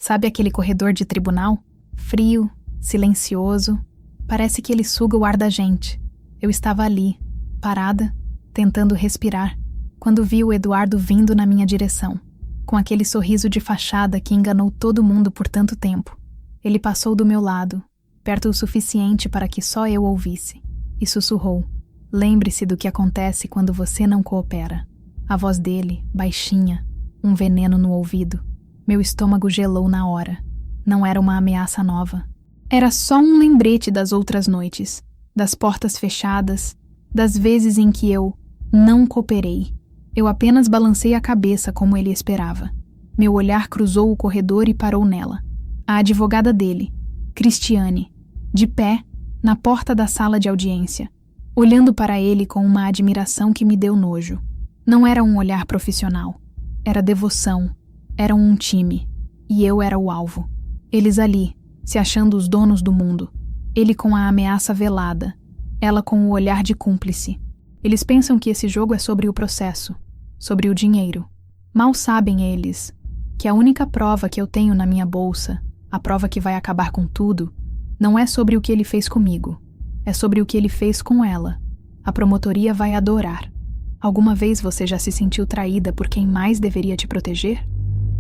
Sabe aquele corredor de tribunal? Frio, silencioso. Parece que ele suga o ar da gente. Eu estava ali, parada, tentando respirar, quando vi o Eduardo vindo na minha direção, com aquele sorriso de fachada que enganou todo mundo por tanto tempo. Ele passou do meu lado, perto o suficiente para que só eu ouvisse, e sussurrou: "Lembre-se do que acontece quando você não coopera." A voz dele, baixinha, um veneno no ouvido. Meu estômago gelou na hora. Não era uma ameaça nova. Era só um lembrete das outras noites, das portas fechadas, das vezes em que eu não cooperei. Eu apenas balancei a cabeça como ele esperava. Meu olhar cruzou o corredor e parou nela. A advogada dele, Cristiane, de pé, na porta da sala de audiência, olhando para ele com uma admiração que me deu nojo. Não era um olhar profissional. Era devoção. Eram um time. E eu era o alvo. Eles ali, se achando os donos do mundo. Ele com a ameaça velada. Ela com o olhar de cúmplice. Eles pensam que esse jogo é sobre o processo. Sobre o dinheiro. Mal sabem eles que a única prova que eu tenho na minha bolsa, a prova que vai acabar com tudo, não é sobre o que ele fez comigo. É sobre o que ele fez com ela. A promotoria vai adorar. Alguma vez você já se sentiu traída por quem mais deveria te proteger?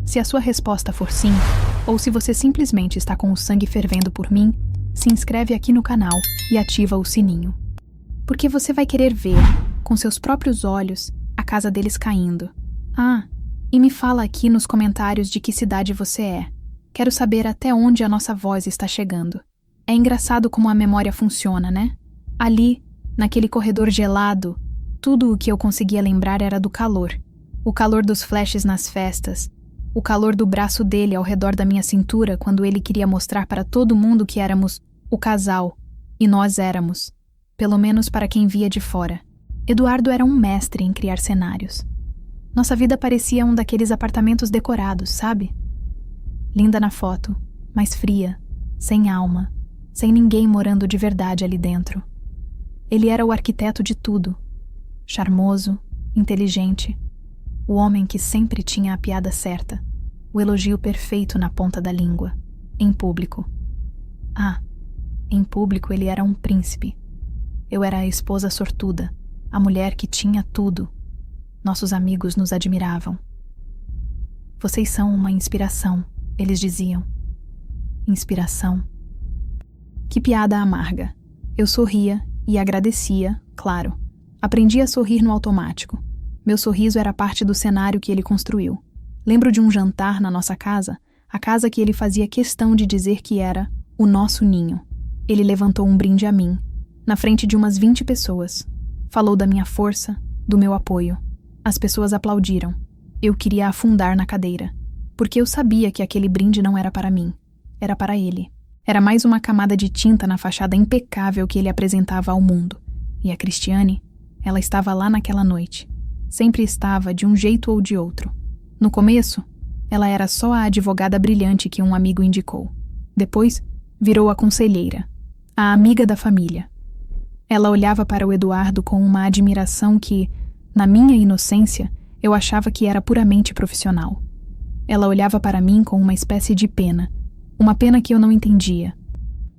Se a sua resposta for sim, ou se você simplesmente está com o sangue fervendo por mim, se inscreve aqui no canal e ativa o sininho. Porque você vai querer ver, com seus próprios olhos, a casa deles caindo. Ah, e me fala aqui nos comentários de que cidade você é. Quero saber até onde a nossa voz está chegando. É engraçado como a memória funciona, né? Ali, naquele corredor gelado, tudo o que eu conseguia lembrar era do calor. O calor dos flashes nas festas. O calor do braço dele ao redor da minha cintura quando ele queria mostrar para todo mundo que éramos o casal. E nós éramos. Pelo menos para quem via de fora. Eduardo era um mestre em criar cenários. Nossa vida parecia um daqueles apartamentos decorados, sabe? Linda na foto, mas fria, sem alma, sem ninguém morando de verdade ali dentro. Ele era o arquiteto de tudo. Charmoso, inteligente, o homem que sempre tinha a piada certa, o elogio perfeito na ponta da língua, em público. Ah, em público ele era um príncipe. Eu era a esposa sortuda, a mulher que tinha tudo. Nossos amigos nos admiravam. Vocês são uma inspiração, eles diziam. Inspiração. Que piada amarga. Eu sorria e agradecia, claro. Aprendi a sorrir no automático. Meu sorriso era parte do cenário que ele construiu. Lembro de um jantar na nossa casa, a casa que ele fazia questão de dizer que era o nosso ninho. Ele levantou um brinde a mim, na frente de umas 20 pessoas. Falou da minha força, do meu apoio. As pessoas aplaudiram. Eu queria afundar na cadeira, porque eu sabia que aquele brinde não era para mim. Era para ele. Era mais uma camada de tinta na fachada impecável que ele apresentava ao mundo. E a Cristiane, ela estava lá naquela noite. Sempre estava de um jeito ou de outro. No começo, ela era só a advogada brilhante que um amigo indicou. Depois, virou a conselheira, a amiga da família. Ela olhava para o Eduardo com uma admiração que, na minha inocência, eu achava que era puramente profissional. Ela olhava para mim com uma espécie de pena, uma pena que eu não entendia.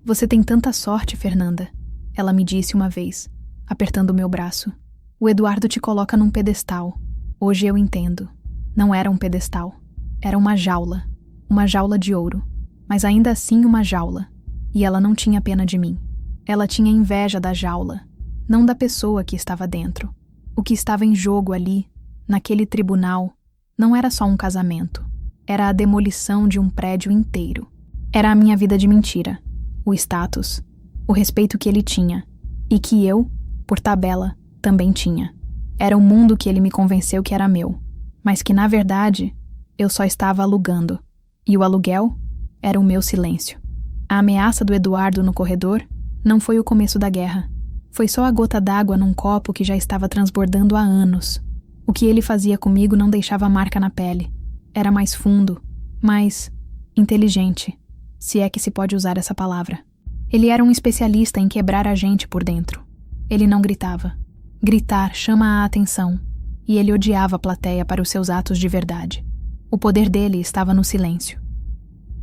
"Você tem tanta sorte, Fernanda", ela me disse uma vez, apertando meu braço. "O Eduardo te coloca num pedestal. Hoje eu entendo. Não era um pedestal. Era uma jaula de ouro. Mas ainda assim uma jaula. E ela não tinha pena de mim. Ela tinha inveja da jaula, não da pessoa que estava dentro. O que estava em jogo ali, naquele tribunal, não era só um casamento. Era a demolição de um prédio inteiro. Era a minha vida de mentira, o status, o respeito que ele tinha, e que eu, por tabela, também tinha. Era o mundo que ele me convenceu que era meu, mas que, na verdade, eu só estava alugando. E o aluguel era o meu silêncio. A ameaça do Eduardo no corredor não foi o começo da guerra. Foi só a gota d'água num copo que já estava transbordando há anos. O que ele fazia comigo não deixava marca na pele. Era mais fundo, mais inteligente, se é que se pode usar essa palavra. Ele era um especialista em quebrar a gente por dentro. Ele não gritava. Gritar chama a atenção, e ele odiava a plateia para os seus atos de verdade. O poder dele estava no silêncio.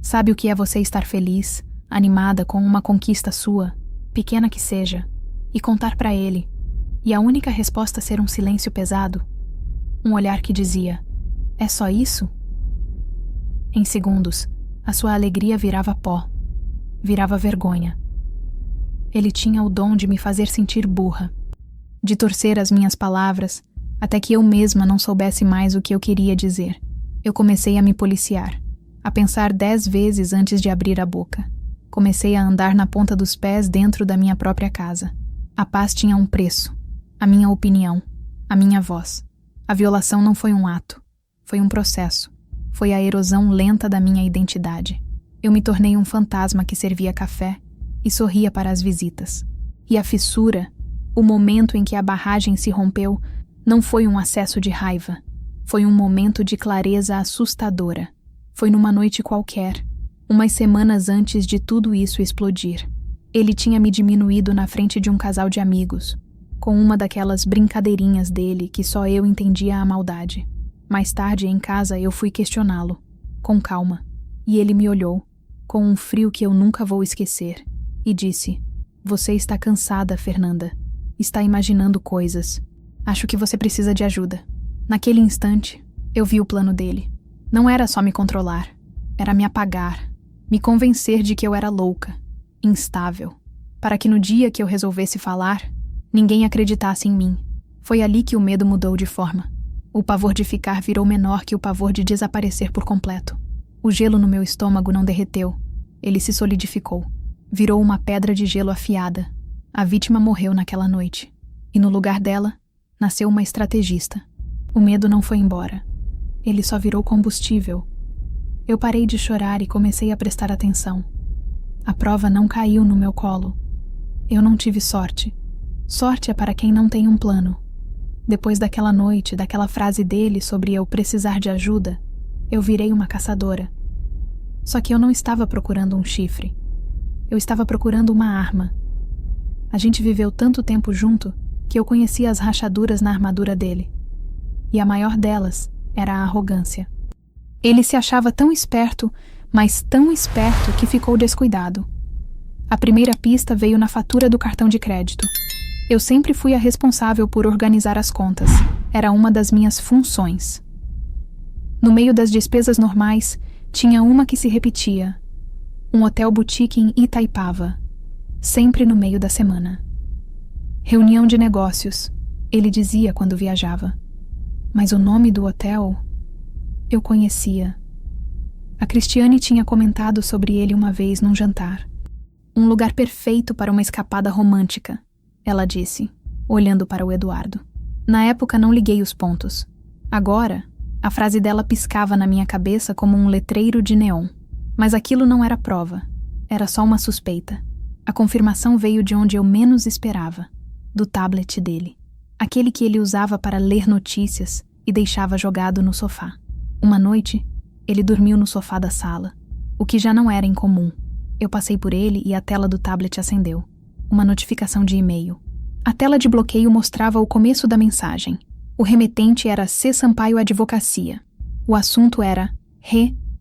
Sabe o que é você estar feliz, animada com uma conquista sua, pequena que seja, e contar para ele, e a única resposta ser um silêncio pesado? Um olhar que dizia: é só isso? Em segundos, a sua alegria virava pó, virava vergonha. Ele tinha o dom de me fazer sentir burra, de torcer as minhas palavras, até que eu mesma não soubesse mais o que eu queria dizer. Eu comecei a me policiar, a pensar 10 vezes antes de abrir a boca. Comecei a andar na ponta dos pés dentro da minha própria casa. A paz tinha um preço, a minha opinião, a minha voz. A violação não foi um ato, foi um processo. Foi a erosão lenta da minha identidade. Eu me tornei um fantasma que servia café e sorria para as visitas. E a fissura, o momento em que a barragem se rompeu, não foi um acesso de raiva. Foi um momento de clareza assustadora. Foi numa noite qualquer, umas semanas antes de tudo isso explodir. Ele tinha me diminuído na frente de um casal de amigos, com uma daquelas brincadeirinhas dele que só eu entendia a maldade. Mais tarde, em casa, eu fui questioná-lo, com calma, e ele me olhou, com um frio que eu nunca vou esquecer, e disse: você está cansada, Fernanda. Está imaginando coisas. Acho que você precisa de ajuda. Naquele instante, eu vi o plano dele. Não era só me controlar, era me apagar, me convencer de que eu era louca, instável, para que no dia que eu resolvesse falar, ninguém acreditasse em mim. Foi ali que o medo mudou de forma. O pavor de ficar virou menor que o pavor de desaparecer por completo. O gelo no meu estômago não derreteu. Ele se solidificou. Virou uma pedra de gelo afiada. A vítima morreu naquela noite. E no lugar dela, nasceu uma estrategista. O medo não foi embora. Ele só virou combustível. Eu parei de chorar e comecei a prestar atenção. A prova não caiu no meu colo. Eu não tive sorte. Sorte é para quem não tem um plano. Depois daquela noite, daquela frase dele sobre eu precisar de ajuda, eu virei uma caçadora. Só que eu não estava procurando um chifre. Eu estava procurando uma arma. A gente viveu tanto tempo junto que eu conhecia as rachaduras na armadura dele. E a maior delas era a arrogância. Ele se achava tão esperto, mas tão esperto que ficou descuidado. A primeira pista veio na fatura do cartão de crédito. Eu sempre fui a responsável por organizar as contas. Era uma das minhas funções. No meio das despesas normais, tinha uma que se repetia. Um hotel boutique em Itaipava. Sempre no meio da semana. Reunião de negócios, ele dizia quando viajava. Mas o nome do hotel, eu conhecia. A Cristiane tinha comentado sobre ele uma vez num jantar. Um lugar perfeito para uma escapada romântica, ela disse, olhando para o Eduardo. Na época não liguei os pontos. Agora, a frase dela piscava na minha cabeça como um letreiro de neon. Mas aquilo não era prova. Era só uma suspeita. A confirmação veio de onde eu menos esperava. Do tablet dele. Aquele que ele usava para ler notícias e deixava jogado no sofá. Uma noite, ele dormiu no sofá da sala, o que já não era incomum. Eu passei por ele e a tela do tablet acendeu. Uma notificação de e-mail. A tela de bloqueio mostrava o começo da mensagem. O remetente era C. Sampaio Advocacia. O assunto era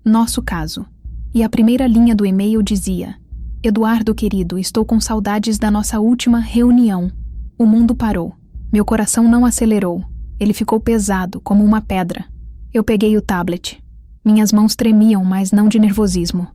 nosso caso. E a primeira linha do e-mail dizia: Eduardo querido, estou com saudades da nossa última reunião. O mundo parou. Meu coração não acelerou. Ele ficou pesado, como uma pedra. Eu peguei o tablet. Minhas mãos tremiam, mas não de nervosismo.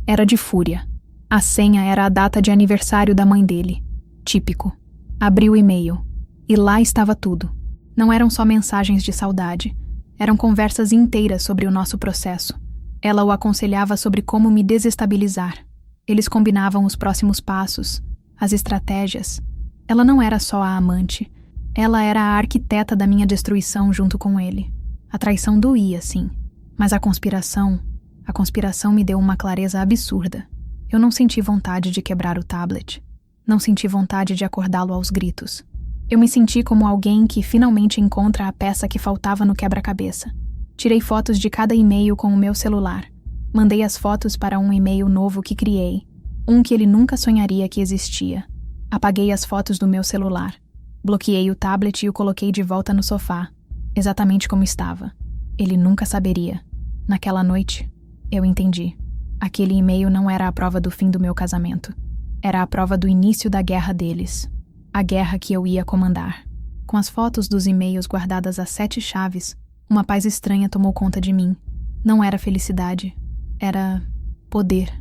Era de fúria. A senha era a data de aniversário da mãe dele. Típico. Abri o e-mail. E lá estava tudo. Não eram só mensagens de saudade. Eram conversas inteiras sobre o nosso processo. Ela o aconselhava sobre como me desestabilizar. Eles combinavam os próximos passos, as estratégias. Ela não era só a amante. Ela era a arquiteta da minha destruição junto com ele. A traição doía, sim. Mas a conspiração me deu uma clareza absurda. Eu não senti vontade de quebrar o tablet. Não senti vontade de acordá-lo aos gritos. Eu me senti como alguém que finalmente encontra a peça que faltava no quebra-cabeça. Tirei fotos de cada e-mail com o meu celular. Mandei as fotos para um e-mail novo que criei. Um que ele nunca sonharia que existia. Apaguei as fotos do meu celular. Bloqueei o tablet e o coloquei de volta no sofá. Exatamente como estava. Ele nunca saberia. Naquela noite, eu entendi. Aquele e-mail não era a prova do fim do meu casamento. Era a prova do início da guerra deles. A guerra que eu ia comandar. Com as fotos dos e-mails guardadas a 7 chaves, uma paz estranha tomou conta de mim. Não era felicidade. Era poder.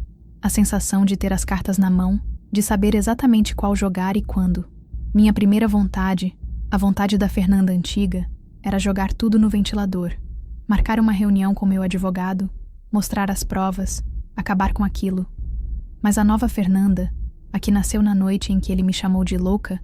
A sensação de ter as cartas na mão, de saber exatamente qual jogar e quando. Minha primeira vontade, a vontade da Fernanda antiga, era jogar tudo no ventilador. Marcar uma reunião com meu advogado, mostrar as provas, acabar com aquilo. Mas a nova Fernanda, a que nasceu na noite em que ele me chamou de louca,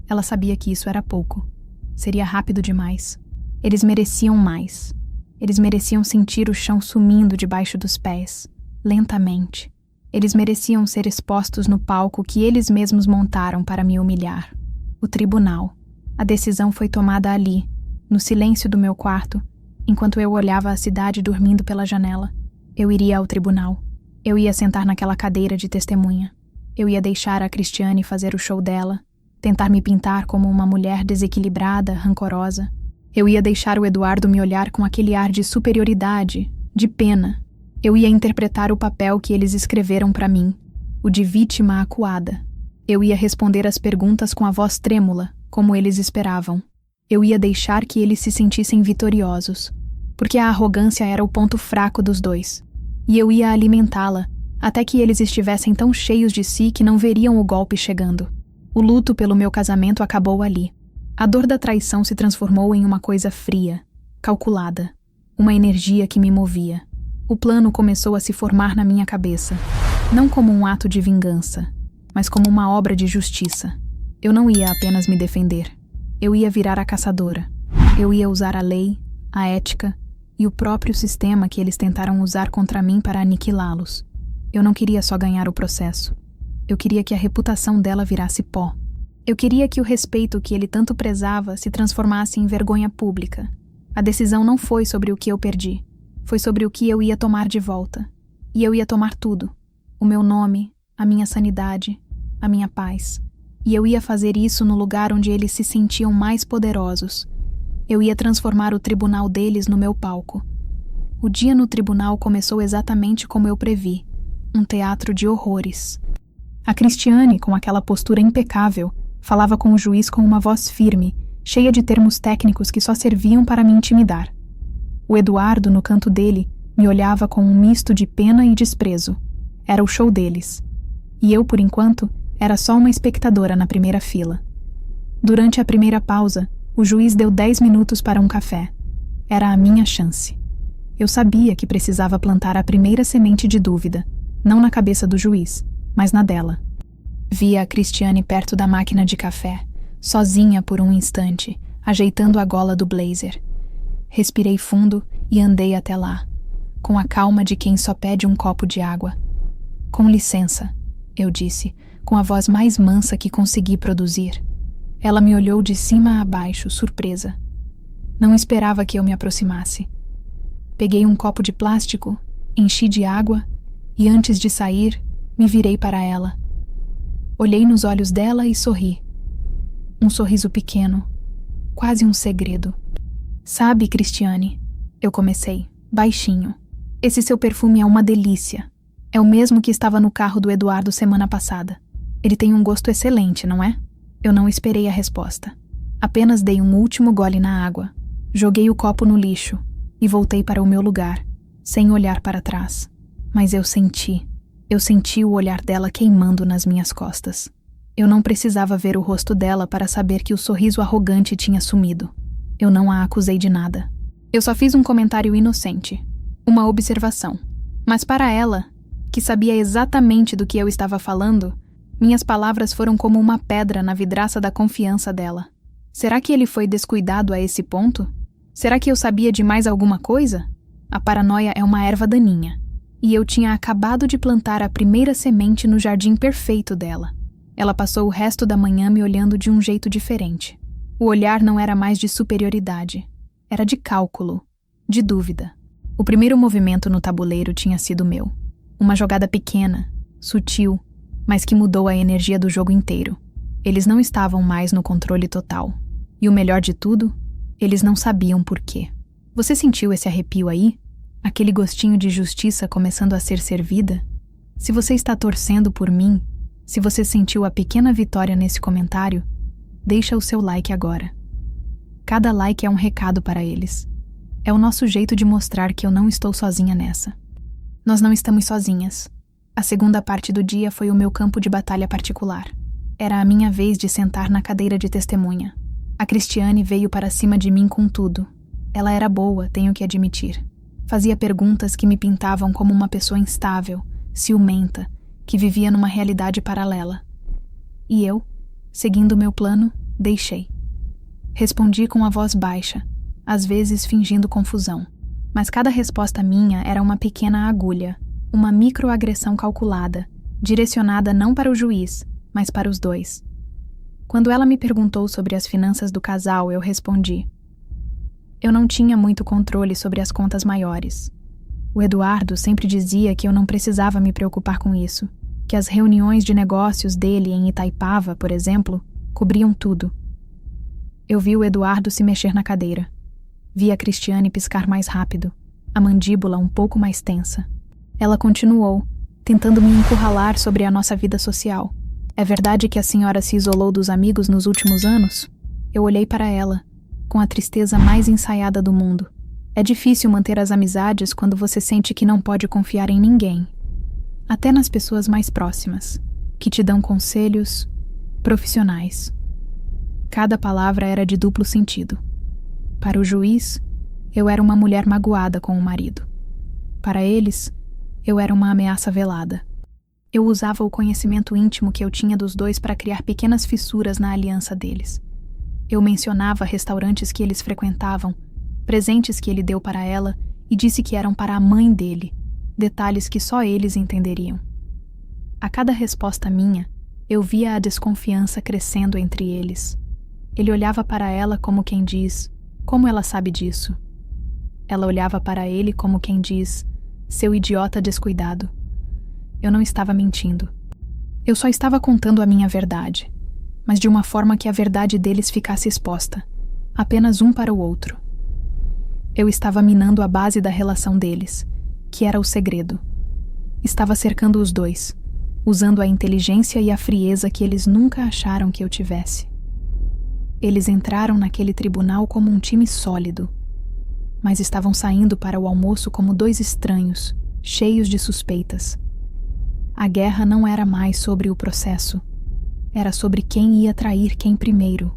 ela sabia que isso era pouco. Seria rápido demais. Eles mereciam mais. Eles mereciam sentir o chão sumindo debaixo dos pés, lentamente. Eles mereciam ser expostos no palco que eles mesmos montaram para me humilhar. O tribunal. A decisão foi tomada ali, no silêncio do meu quarto, enquanto eu olhava a cidade dormindo pela janela. Eu iria ao tribunal. Eu ia sentar naquela cadeira de testemunha. Eu ia deixar a Cristiane fazer o show dela, tentar me pintar como uma mulher desequilibrada, rancorosa. Eu ia deixar o Eduardo me olhar com aquele ar de superioridade, de pena. Eu ia interpretar o papel que eles escreveram para mim, o de vítima acuada. Eu ia responder as perguntas com a voz trêmula, como eles esperavam. Eu ia deixar que eles se sentissem vitoriosos, porque a arrogância era o ponto fraco dos dois. E eu ia alimentá-la, até que eles estivessem tão cheios de si que não veriam o golpe chegando. O luto pelo meu casamento acabou ali. A dor da traição se transformou em uma coisa fria, calculada, uma energia que me movia. O plano começou a se formar na minha cabeça, não como um ato de vingança, mas como uma obra de justiça. Eu não ia apenas me defender. Eu ia virar a caçadora. Eu ia usar a lei, a ética e o próprio sistema que eles tentaram usar contra mim para aniquilá-los. Eu não queria só ganhar o processo. Eu queria que a reputação dela virasse pó. Eu queria que o respeito que ele tanto prezava se transformasse em vergonha pública. A decisão não foi sobre o que eu perdi. Foi sobre o que eu ia tomar de volta. E eu ia tomar tudo. O meu nome, a minha sanidade, a minha paz. E eu ia fazer isso no lugar onde eles se sentiam mais poderosos. Eu ia transformar o tribunal deles no meu palco. O dia no tribunal começou exatamente como eu previ. Um teatro de horrores. A Cristiane, com aquela postura impecável, falava com o juiz com uma voz firme, cheia de termos técnicos que só serviam para me intimidar. O Eduardo, no canto dele, me olhava com um misto de pena e desprezo. Era o show deles. E eu, por enquanto, era só uma espectadora na primeira fila. Durante a primeira pausa, o juiz deu 10 minutos para um café. Era a minha chance. Eu sabia que precisava plantar a primeira semente de dúvida, não na cabeça do juiz, mas na dela. Via a Cristiane perto da máquina de café, sozinha por um instante, ajeitando a gola do blazer. Respirei fundo e andei até lá, com a calma de quem só pede um copo de água. Com licença, eu disse, com a voz mais mansa que consegui produzir. Ela me olhou de cima a baixo, surpresa. Não esperava que eu me aproximasse. Peguei um copo de plástico, enchi de água e, antes de sair, me virei para ela. Olhei nos olhos dela e sorri. Um sorriso pequeno, quase um segredo. Sabe, Cristiane, eu comecei, baixinho. Esse seu perfume é uma delícia. É o mesmo que estava no carro do Eduardo semana passada. Ele tem um gosto excelente, não é? Eu não esperei a resposta. Apenas dei um último gole na água. Joguei o copo no lixo e voltei para o meu lugar, sem olhar para trás. Mas eu senti o olhar dela queimando nas minhas costas. Eu não precisava ver o rosto dela para saber que o sorriso arrogante tinha sumido. Eu não a acusei de nada. Eu só fiz um comentário inocente, uma observação. Mas para ela, que sabia exatamente do que eu estava falando, minhas palavras foram como uma pedra na vidraça da confiança dela. Será que ele foi descuidado a esse ponto? Será que eu sabia de mais alguma coisa? A paranoia é uma erva daninha. E eu tinha acabado de plantar a primeira semente no jardim perfeito dela. Ela passou o resto da manhã me olhando de um jeito diferente. O olhar não era mais de superioridade. Era de cálculo, de dúvida. O primeiro movimento no tabuleiro tinha sido meu. Uma jogada pequena, sutil, mas que mudou a energia do jogo inteiro. Eles não estavam mais no controle total. E o melhor de tudo, eles não sabiam por quê. Você sentiu esse arrepio aí? Aquele gostinho de justiça começando a ser servida? Se você está torcendo por mim, se você sentiu a pequena vitória nesse comentário, deixa o seu like agora. Cada like é um recado para eles. É o nosso jeito de mostrar que eu não estou sozinha nessa. Nós não estamos sozinhas. A segunda parte do dia foi o meu campo de batalha particular. Era a minha vez de sentar na cadeira de testemunha. A Cristiane veio para cima de mim com tudo. Ela era boa, tenho que admitir. Fazia perguntas que me pintavam como uma pessoa instável, ciumenta, que vivia numa realidade paralela. E eu, seguindo meu plano, deixei. Respondi com a voz baixa, às vezes fingindo confusão. Mas cada resposta minha era uma pequena agulha, uma microagressão calculada, direcionada não para o juiz, mas para os dois. Quando ela me perguntou sobre as finanças do casal, eu respondi. Eu não tinha muito controle sobre as contas maiores. O Eduardo sempre dizia que eu não precisava me preocupar com isso, que as reuniões de negócios dele em Itaipava, por exemplo, cobriam tudo. Eu vi o Eduardo se mexer na cadeira. Vi a Cristiane piscar mais rápido, a mandíbula um pouco mais tensa. Ela continuou, tentando me encurralar sobre a nossa vida social. É verdade que a senhora se isolou dos amigos nos últimos anos? Eu olhei para ela, com a tristeza mais ensaiada do mundo. É difícil manter as amizades quando você sente que não pode confiar em ninguém. Até nas pessoas mais próximas, que te dão conselhos profissionais. Cada palavra era de duplo sentido. Para o juiz, eu era uma mulher magoada com o marido. Para eles, eu era uma ameaça velada. Eu usava o conhecimento íntimo que eu tinha dos dois para criar pequenas fissuras na aliança deles. Eu mencionava restaurantes que eles frequentavam, presentes que ele deu para ela e disse que eram para a mãe dele, detalhes que só eles entenderiam. A cada resposta minha, eu via a desconfiança crescendo entre eles. Ele olhava para ela como quem diz, como ela sabe disso? Ela olhava para ele como quem diz, seu idiota descuidado. Eu não estava mentindo. Eu só estava contando a minha verdade, mas de uma forma que a verdade deles ficasse exposta, apenas um para o outro. Eu estava minando a base da relação deles, que era o segredo. Estava cercando os dois, usando a inteligência e a frieza que eles nunca acharam que eu tivesse. Eles entraram naquele tribunal como um time sólido, mas estavam saindo para o almoço como dois estranhos, cheios de suspeitas. A guerra não era mais sobre o processo, era sobre quem ia trair quem primeiro.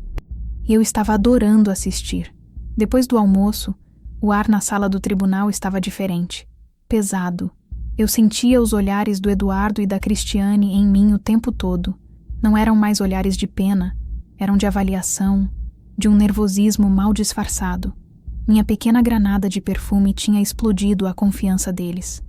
E eu estava adorando assistir. Depois do almoço, o ar na sala do tribunal estava diferente, pesado. Eu sentia os olhares do Eduardo e da Cristiane em mim o tempo todo. Não eram mais olhares de pena, eram de avaliação, de um nervosismo mal disfarçado. Minha pequena granada de perfume tinha explodido a confiança deles.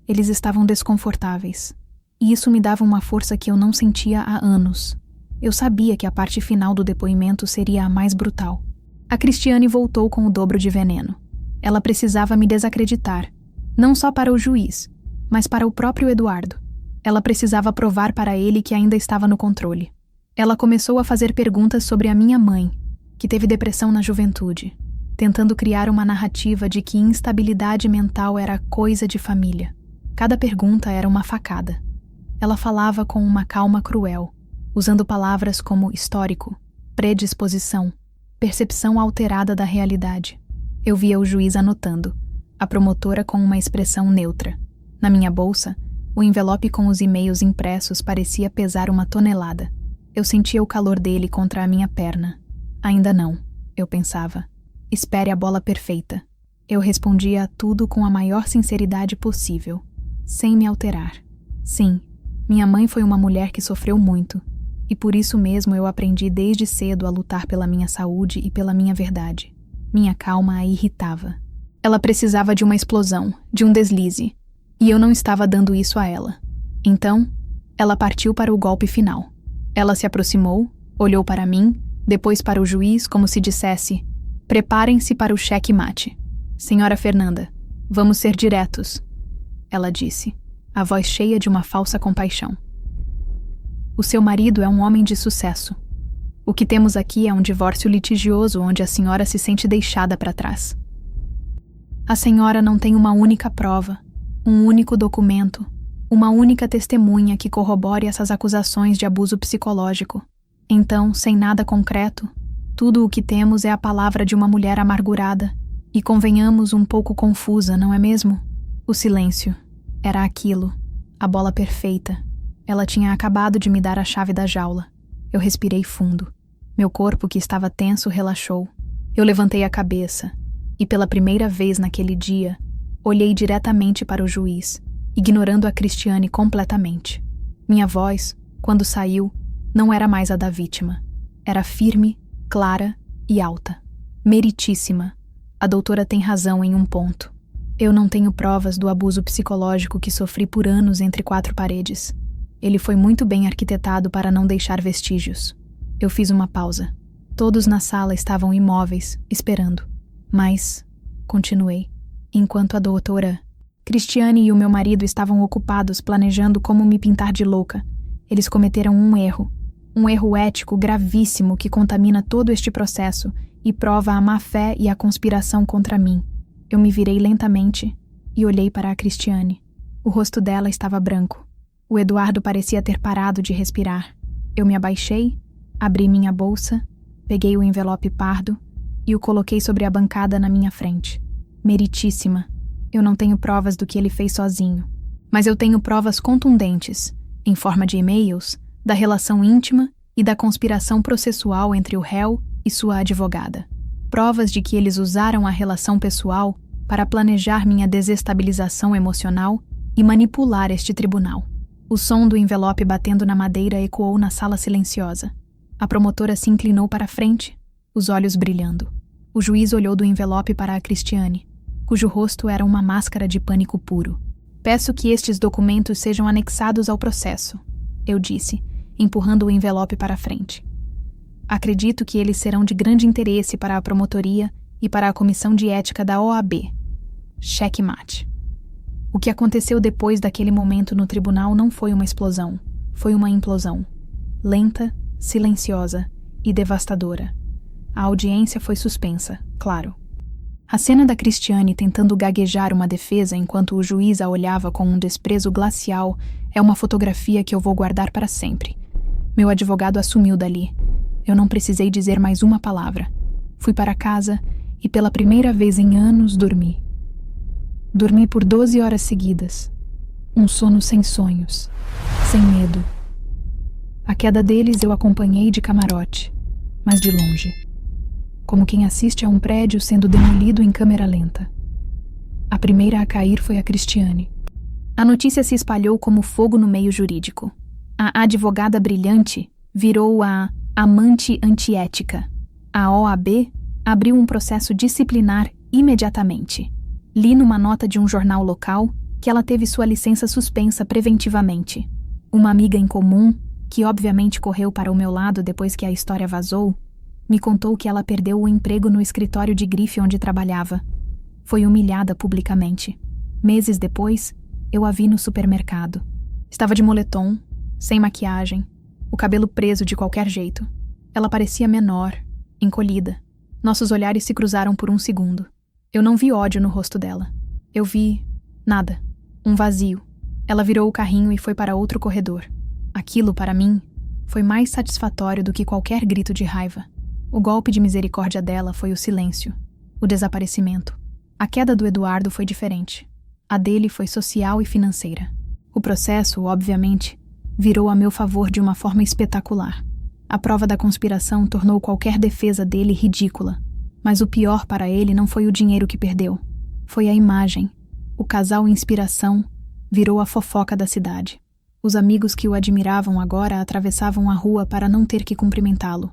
Eles estavam desconfortáveis. E isso me dava uma força que eu não sentia há anos. Eu sabia que a parte final do depoimento seria a mais brutal. A Cristiane voltou com o dobro de veneno. Ela precisava me desacreditar, não só para o juiz, mas para o próprio Eduardo. Ela precisava provar para ele que ainda estava no controle. Ela começou a fazer perguntas sobre a minha mãe, que teve depressão na juventude, tentando criar uma narrativa de que instabilidade mental era coisa de família. Cada pergunta era uma facada. Ela falava com uma calma cruel, usando palavras como histórico, predisposição, percepção alterada da realidade. Eu via o juiz anotando, a promotora com uma expressão neutra. Na minha bolsa, o envelope com os e-mails impressos parecia pesar uma tonelada. Eu sentia o calor dele contra a minha perna. Ainda não, eu pensava. Espere a bola perfeita. Eu respondia a tudo com a maior sinceridade possível, sem me alterar. Sim, minha mãe foi uma mulher que sofreu muito, e por isso mesmo eu aprendi desde cedo a lutar pela minha saúde e pela minha verdade. Minha calma a irritava. Ela precisava de uma explosão, de um deslize, e eu não estava dando isso a ela. Então, ela partiu para o golpe final. Ela se aproximou, olhou para mim, depois para o juiz como se dissesse: preparem-se para o cheque-mate. Senhora Fernanda, vamos ser diretos, ela disse, a voz cheia de uma falsa compaixão. O seu marido é um homem de sucesso. O que temos aqui é um divórcio litigioso onde a senhora se sente deixada para trás. A senhora não tem uma única prova, um único documento, uma única testemunha que corrobore essas acusações de abuso psicológico. Então, sem nada concreto, tudo o que temos é a palavra de uma mulher amargurada e, convenhamos, um pouco confusa, não é mesmo? O silêncio. Era aquilo. A bola perfeita. Ela tinha acabado de me dar a chave da jaula. Eu respirei fundo. Meu corpo, que estava tenso, relaxou. Eu levantei a cabeça e, pela primeira vez naquele dia, olhei diretamente para o juiz, ignorando a Cristiane completamente. Minha voz, quando saiu, não era mais a da vítima. Era firme, clara e alta. Meritíssima. A doutora tem razão em um ponto. Eu não tenho provas do abuso psicológico que sofri por anos entre quatro paredes. Ele foi muito bem arquitetado para não deixar vestígios. Eu fiz uma pausa. Todos na sala estavam imóveis, esperando. Mas, continuei, enquanto a doutora Cristiane e o meu marido estavam ocupados planejando como me pintar de louca, eles cometeram um erro ético gravíssimo que contamina todo este processo e prova a má-fé e a conspiração contra mim. Eu me virei lentamente e olhei para a Cristiane. O rosto dela estava branco. O Eduardo parecia ter parado de respirar. Eu me abaixei, abri minha bolsa, peguei o envelope pardo e o coloquei sobre a bancada na minha frente. Meritíssima. Eu não tenho provas do que ele fez sozinho, mas eu tenho provas contundentes, em forma de e-mails, da relação íntima e da conspiração processual entre o réu e sua advogada. Provas de que eles usaram a relação pessoal para planejar minha desestabilização emocional e manipular este tribunal. O som do envelope batendo na madeira ecoou na sala silenciosa. A promotora se inclinou para a frente, os olhos brilhando. O juiz olhou do envelope para a Cristiane, cujo rosto era uma máscara de pânico puro. Peço que estes documentos sejam anexados ao processo, eu disse, empurrando o envelope para a frente. Acredito que eles serão de grande interesse para a promotoria e para a comissão de ética da OAB. Cheque mate. O que aconteceu depois daquele momento no tribunal não foi uma explosão, foi uma implosão. Lenta, silenciosa e devastadora. A audiência foi suspensa, claro. A cena da Cristiane tentando gaguejar uma defesa enquanto o juiz a olhava com um desprezo glacial é uma fotografia que eu vou guardar para sempre. Meu advogado assumiu dali. Eu não precisei dizer mais uma palavra. Fui para casa e pela primeira vez em anos dormi. Dormi por 12 horas seguidas. Um sono sem sonhos, sem medo. A queda deles eu acompanhei de camarote, mas de longe. Como quem assiste a um prédio sendo demolido em câmera lenta. A primeira a cair foi a Cristiane. A notícia se espalhou como fogo no meio jurídico. A advogada brilhante virou a amante antiética. A OAB abriu um processo disciplinar imediatamente. Li numa nota de um jornal local que ela teve sua licença suspensa preventivamente. Uma amiga em comum, que obviamente correu para o meu lado depois que a história vazou, me contou que ela perdeu o emprego no escritório de grife onde trabalhava. Foi humilhada publicamente. Meses depois, eu a vi no supermercado. Estava de moletom, sem maquiagem, o cabelo preso de qualquer jeito. Ela parecia menor, encolhida. Nossos olhares se cruzaram por um segundo. Eu não vi ódio no rosto dela. Eu vi nada. Um vazio. Ela virou o carrinho e foi para outro corredor. Aquilo, para mim, foi mais satisfatório do que qualquer grito de raiva. O golpe de misericórdia dela foi o silêncio, o desaparecimento. A queda do Eduardo foi diferente. A dele foi social e financeira. O processo, obviamente, virou a meu favor de uma forma espetacular. A prova da conspiração tornou qualquer defesa dele ridícula. Mas o pior para ele não foi o dinheiro que perdeu. Foi a imagem. O casal inspiração virou a fofoca da cidade. Os amigos que o admiravam agora atravessavam a rua para não ter que cumprimentá-lo.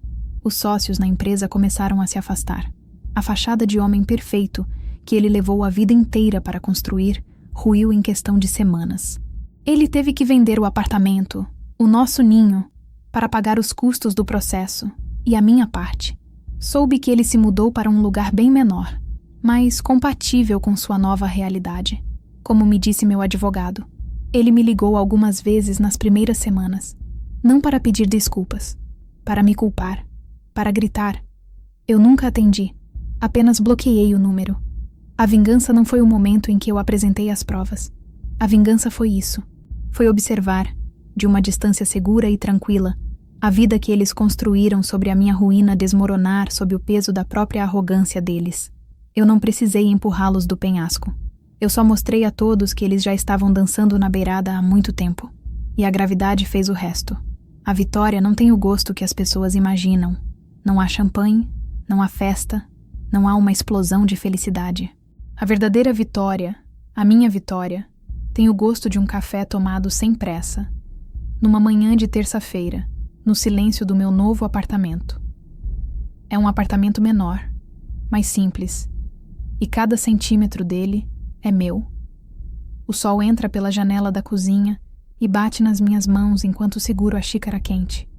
Os sócios na empresa começaram a se afastar. A fachada de homem perfeito, que ele levou a vida inteira para construir, ruiu em questão de semanas. Ele teve que vender o apartamento, o nosso ninho, para pagar os custos do processo e a minha parte. Soube que ele se mudou para um lugar bem menor, mas compatível com sua nova realidade. Como me disse meu advogado, ele me ligou algumas vezes nas primeiras semanas, não para pedir desculpas, para me culpar, para gritar. Eu nunca atendi, apenas bloqueei o número. A vingança não foi o momento em que eu apresentei as provas. A vingança foi isso. Foi observar, de uma distância segura e tranquila, a vida que eles construíram sobre a minha ruína desmoronar sob o peso da própria arrogância deles. Eu não precisei empurrá-los do penhasco. Eu só mostrei a todos que eles já estavam dançando na beirada há muito tempo. E a gravidade fez o resto. A vitória não tem o gosto que as pessoas imaginam. Não há champanhe, não há festa, não há uma explosão de felicidade. A verdadeira vitória, a minha vitória, tem o gosto de um café tomado sem pressa, numa manhã de terça-feira, no silêncio do meu novo apartamento. É um apartamento menor, mais simples, e cada centímetro dele é meu. O sol entra pela janela da cozinha e bate nas minhas mãos enquanto seguro a xícara quente.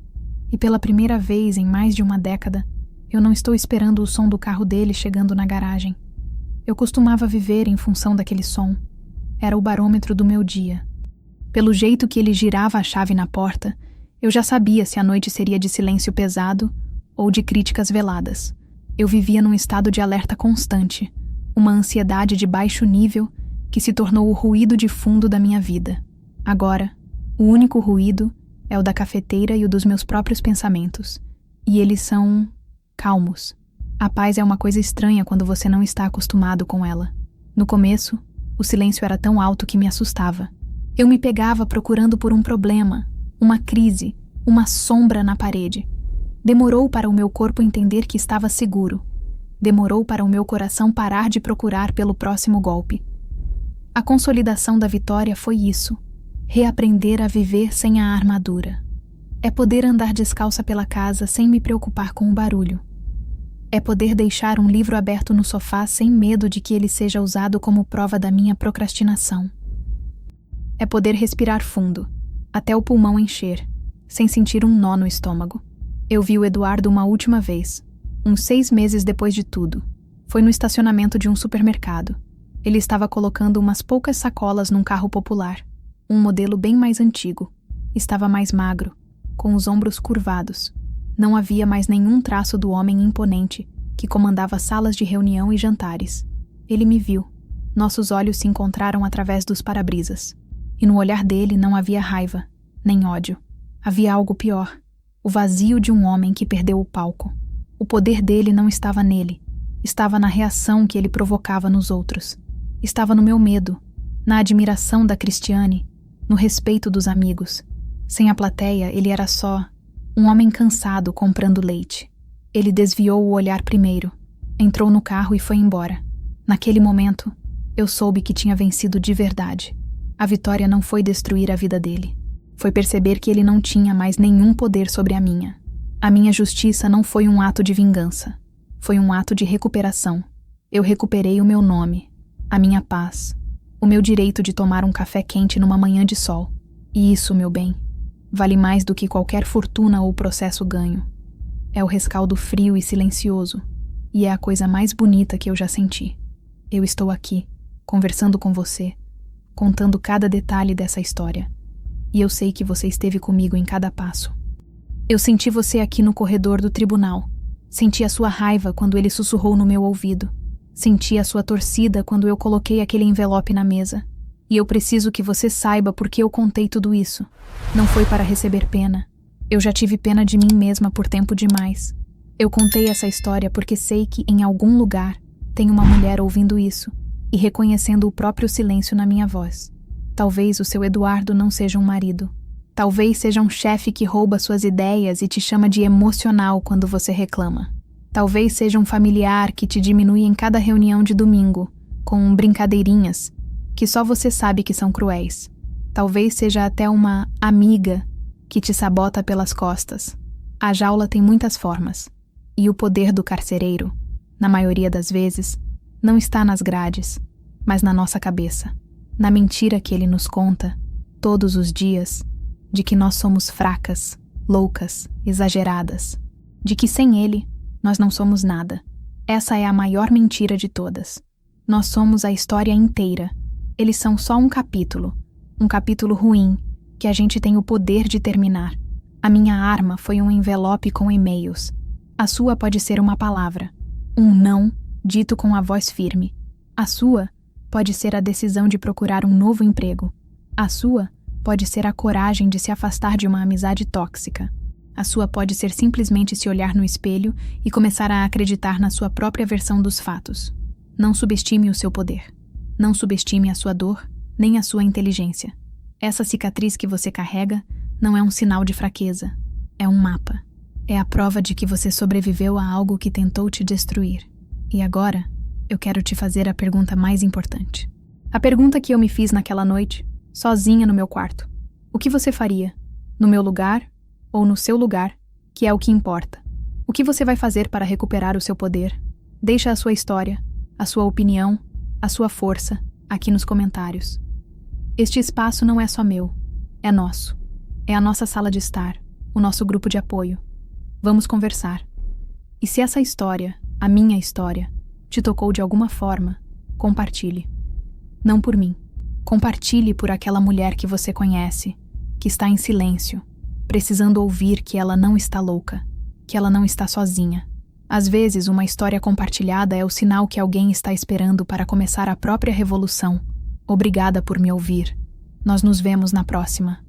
E pela primeira vez em mais de uma década, eu não estou esperando o som do carro dele chegando na garagem. Eu costumava viver em função daquele som. Era o barômetro do meu dia. Pelo jeito que ele girava a chave na porta, eu já sabia se a noite seria de silêncio pesado ou de críticas veladas. Eu vivia num estado de alerta constante, uma ansiedade de baixo nível que se tornou o ruído de fundo da minha vida. Agora, o único ruído é o da cafeteira e o dos meus próprios pensamentos. E eles são calmos. A paz é uma coisa estranha quando você não está acostumado com ela. No começo, o silêncio era tão alto que me assustava. Eu me pegava procurando por um problema, uma crise, uma sombra na parede. Demorou para o meu corpo entender que estava seguro. Demorou para o meu coração parar de procurar pelo próximo golpe. A consolidação da vitória foi isso: reaprender a viver sem a armadura. É poder andar descalça pela casa sem me preocupar com o barulho. É poder deixar um livro aberto no sofá sem medo de que ele seja usado como prova da minha procrastinação. É poder respirar fundo, até o pulmão encher, sem sentir um nó no estômago. Eu vi o Eduardo uma última vez, uns 6 meses depois de tudo. Foi no estacionamento de um supermercado. Ele estava colocando umas poucas sacolas num carro popular, um modelo bem mais antigo. Estava mais magro, com os ombros curvados. Não havia mais nenhum traço do homem imponente que comandava salas de reunião e jantares. Ele me viu. Nossos olhos se encontraram através dos para-brisas. E no olhar dele não havia raiva, nem ódio. Havia algo pior: o vazio de um homem que perdeu o palco. O poder dele não estava nele. Estava na reação que ele provocava nos outros. Estava no meu medo, na admiração da Cristiane, no respeito dos amigos. Sem a plateia, ele era só um homem cansado comprando leite. Ele desviou o olhar primeiro, entrou no carro e foi embora. Naquele momento, eu soube que tinha vencido de verdade. A vitória não foi destruir a vida dele. Foi perceber que ele não tinha mais nenhum poder sobre a minha. A minha justiça não foi um ato de vingança. Foi um ato de recuperação. Eu recuperei o meu nome, a minha paz, o meu direito de tomar um café quente numa manhã de sol. E isso, meu bem, vale mais do que qualquer fortuna ou processo ganho. É o rescaldo frio e silencioso, e é a coisa mais bonita que eu já senti. Eu estou aqui, conversando com você, contando cada detalhe dessa história. E eu sei que você esteve comigo em cada passo. Eu senti você aqui no corredor do tribunal. Senti a sua raiva quando ele sussurrou no meu ouvido. Senti a sua torcida quando eu coloquei aquele envelope na mesa. E eu preciso que você saiba por que eu contei tudo isso. Não foi para receber pena. Eu já tive pena de mim mesma por tempo demais. Eu contei essa história porque sei que, em algum lugar, tem uma mulher ouvindo isso e reconhecendo o próprio silêncio na minha voz. Talvez o seu Eduardo não seja um marido. Talvez seja um chefe que rouba suas ideias e te chama de emocional quando você reclama. Talvez seja um familiar que te diminui em cada reunião de domingo, com brincadeirinhas que só você sabe que são cruéis. Talvez seja até uma amiga que te sabota pelas costas. A jaula tem muitas formas, e o poder do carcereiro, na maioria das vezes, não está nas grades, mas na nossa cabeça. Na mentira que ele nos conta, todos os dias, de que nós somos fracas, loucas, exageradas, de que sem ele, nós não somos nada. Essa é a maior mentira de todas. Nós somos a história inteira. Eles são só um capítulo ruim, que a gente tem o poder de terminar. A minha arma foi um envelope com e-mails. A sua pode ser uma palavra, um não dito com a voz firme. A sua pode ser a decisão de procurar um novo emprego. A sua pode ser a coragem de se afastar de uma amizade tóxica. A sua pode ser simplesmente se olhar no espelho e começar a acreditar na sua própria versão dos fatos. Não subestime o seu poder. Não subestime a sua dor, nem a sua inteligência. Essa cicatriz que você carrega não é um sinal de fraqueza. É um mapa. É a prova de que você sobreviveu a algo que tentou te destruir. E agora, eu quero te fazer a pergunta mais importante. A pergunta que eu me fiz naquela noite, sozinha no meu quarto. O que você faria? No meu lugar ou no seu lugar, que é o que importa. O que você vai fazer para recuperar o seu poder? Deixa a sua história, a sua opinião, a sua força, aqui nos comentários. Este espaço não é só meu, é nosso. É a nossa sala de estar, o nosso grupo de apoio. Vamos conversar. E se essa história, a minha história, te tocou de alguma forma, compartilhe. Não por mim. Compartilhe por aquela mulher que você conhece, que está em silêncio, precisando ouvir que ela não está louca, que ela não está sozinha. Às vezes, uma história compartilhada é o sinal que alguém está esperando para começar a própria revolução. Obrigada por me ouvir. Nós nos vemos na próxima.